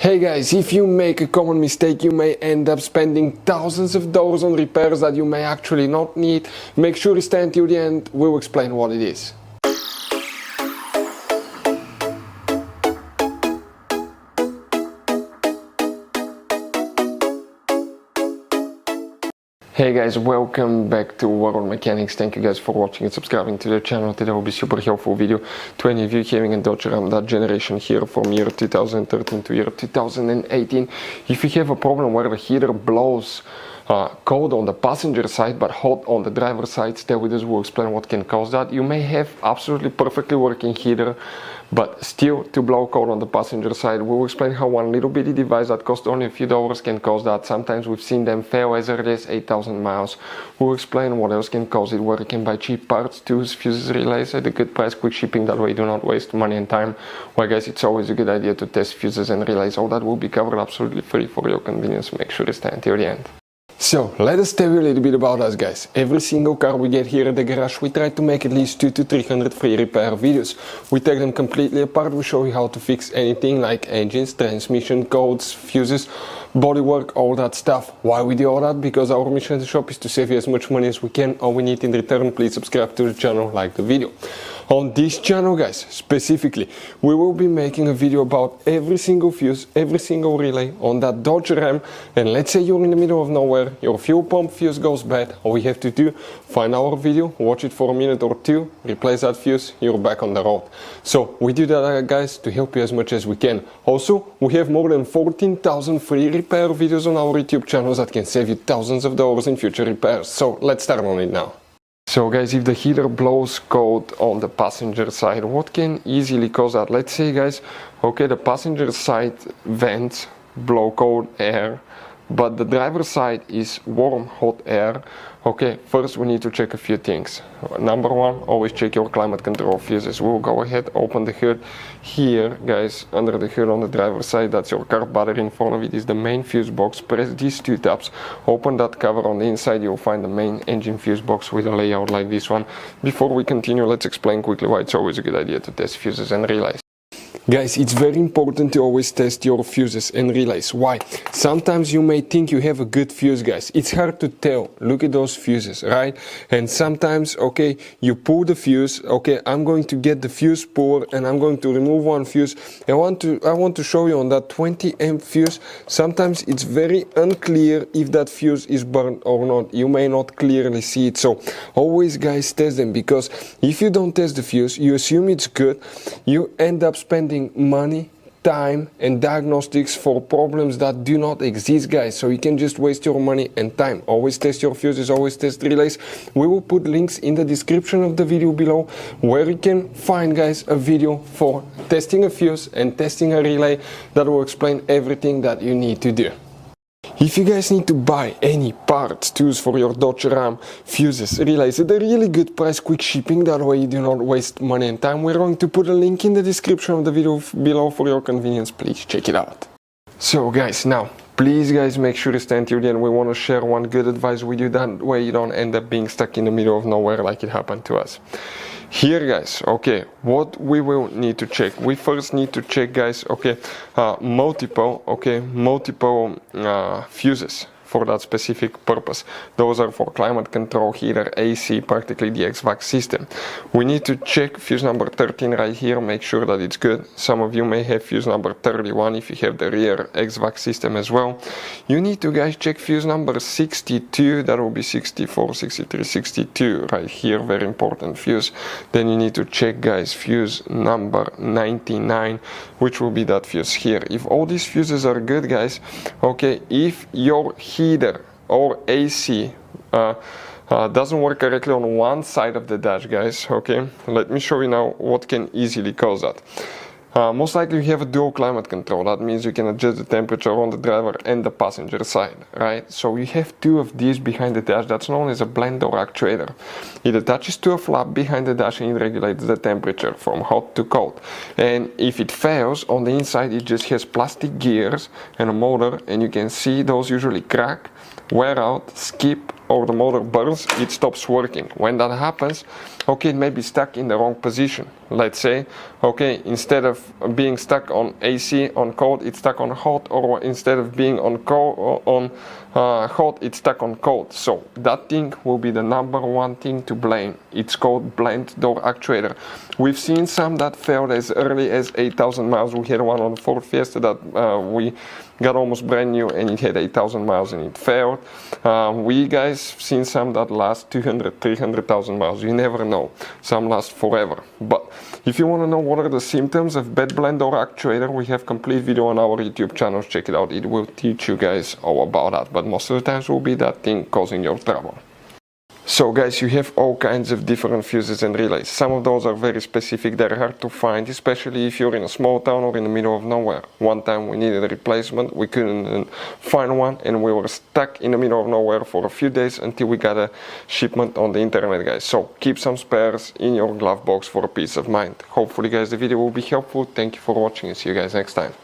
Hey guys, if you make a common mistake, you may end up spending thousands of dollars on repairs that you may actually not need. Make sure you stay until the end, we'll explain what it is. Hey guys, welcome back to World Mechanics. Thank you guys for watching and subscribing to the channel. Today will be super helpful video to any of you having a Dodge Ram, that generation here from year 2013 to year 2018. If you have a problem where the heater blows cold on the passenger side but hot on the driver's side, stay with us, we'll explain what can cause that. You may have absolutely perfectly working heater but still to blow cold on the passenger side. We'll explain how one little bitty device that costs only a few dollars can cause that. Sometimes we've seen them fail as early as 8,000 miles. We'll explain what else can cause it, where you can buy cheap parts, tools, fuses, relays at a good price, quick shipping, that way you do not waste money and time. Well guys, it's always a good idea to test fuses and relays. All that will be covered absolutely free for your convenience. Make sure to stay until the end. So, let us tell you a little bit about us guys. Every single car we get here at the garage, we try to make at least 200 to 300 free repair videos. We take them completely apart, we show you how to fix anything like engines, transmission, codes, fuses, bodywork, all that stuff. Why we do all that? Because our mission at the shop is to save you as much money as we can. All we need in return, please subscribe to the channel, like the video. On this channel guys, specifically, we will be making a video about every single fuse, every single relay on that Dodge Ram. And let's say you're in the middle of nowhere, your fuel pump fuse goes bad, all we have to do, find our video, watch it for a minute or two, replace that fuse, you're back on the road. So we do that guys to help you as much as we can. Also, we have more than 14,000 free repair videos on our YouTube channels that can save you thousands of dollars in future repairs. So let's start on it now. So guys, if the heater blows cold on the passenger side, what can easily cause that? Let's say guys, okay, the passenger side vents blow cold air, but the driver's side is warm, hot air. Okay, first we need to check a few things. Number one, always check your climate control fuses. We'll go ahead, open the hood. Here, guys, under the hood on the driver's side, that's your car battery. In front of it is the main fuse box. Press these two tabs, open that cover. On the inside, you'll find the main engine fuse box with a layout like this one. Before we continue, let's explain quickly why it's always a good idea to test fuses and relays. Guys, it's very important to always test your fuses and relays. Why? Sometimes you may think you have a good fuse, guys. It's hard to tell. Look at those fuses, right? And sometimes, okay, you pull the fuse. Okay, I'm going to get the fuse puller and I'm going to remove one fuse. I want to show you on that 20 amp fuse. Sometimes it's very unclear if that fuse is burned or not. You may not clearly see it. So always, guys, test them, because if you don't test the fuse, you assume it's good. You end up spending money, time and diagnostics for problems that do not exist, guys. So you can just waste your money and time. Always test your fuses, always test relays. We will put links in the description of the video below where you can find, guys, a video for testing a fuse and testing a relay that will explain everything that you need to do. If you guys need to buy any parts, tools for your Dodge Ram, fuses, relays at a really good price, quick shipping, that way you do not waste money and time, we're going to put a link in the description of the video below for your convenience. Please check it out. So guys, now please guys, make sure to stay until the end. We want to share one good advice with you, that way you don't end up being stuck in the middle of nowhere like it happened to us. Here guys, okay, what we will need to check, we first need to check, guys, okay, multiple fuses for that specific purpose. Those are for climate control, heater, AC, practically the HVAC system. We need to check fuse number 13 right here, make sure that it's good. Some of you may have fuse number 31 if you have the rear HVAC system as well. You need to, guys, check fuse number 62, that will be 64, 63, 62 right here, very important fuse. Then you need to check, guys, fuse number 99, which will be that fuse here. If all these fuses are good, guys, okay, if your heater or AC doesn't work correctly on one side of the dash, guys, okay, let me show you now what can easily cause that. Most likely you have a dual climate control. That means you can adjust the temperature on the driver and the passenger side, right? So you have two of these behind the dash. That's known as a blend door actuator. It attaches to a flap behind the dash and it regulates the temperature from hot to cold. And if it fails, on the inside it just has plastic gears and a motor, and you can see those usually crack, wear out, skip, or the motor burns, it stops working. When that happens, okay, it may be stuck in the wrong position. Let's say, okay, instead of being stuck on AC on cold, it's stuck on hot, or instead of being on hot, it's stuck on cold. So that thing will be the number one thing to blame. It's called blind door actuator. We've seen some that failed as early as 8,000 miles. We had one on Ford Fiesta that we got almost brand new and it had 8,000 miles and it failed. We guys seen some that last 200, 300,000 miles. You never know. Some last forever. But if you want to know what are the symptoms of bad blind door actuator, we have complete video on our YouTube channel. Check it out. It will teach you guys all about that. But most of the times will be that thing causing your trouble. So guys, you have all kinds of different fuses and relays. Some of those are very specific, they're hard to find, especially if you're in a small town or in the middle of nowhere. One time we needed a replacement, we couldn't find one, and we were stuck in the middle of nowhere for a few days until we got a shipment on the internet, guys. So keep some spares in your glove box for a peace of mind. Hopefully guys the video will be helpful. Thank you for watching and see you guys next time.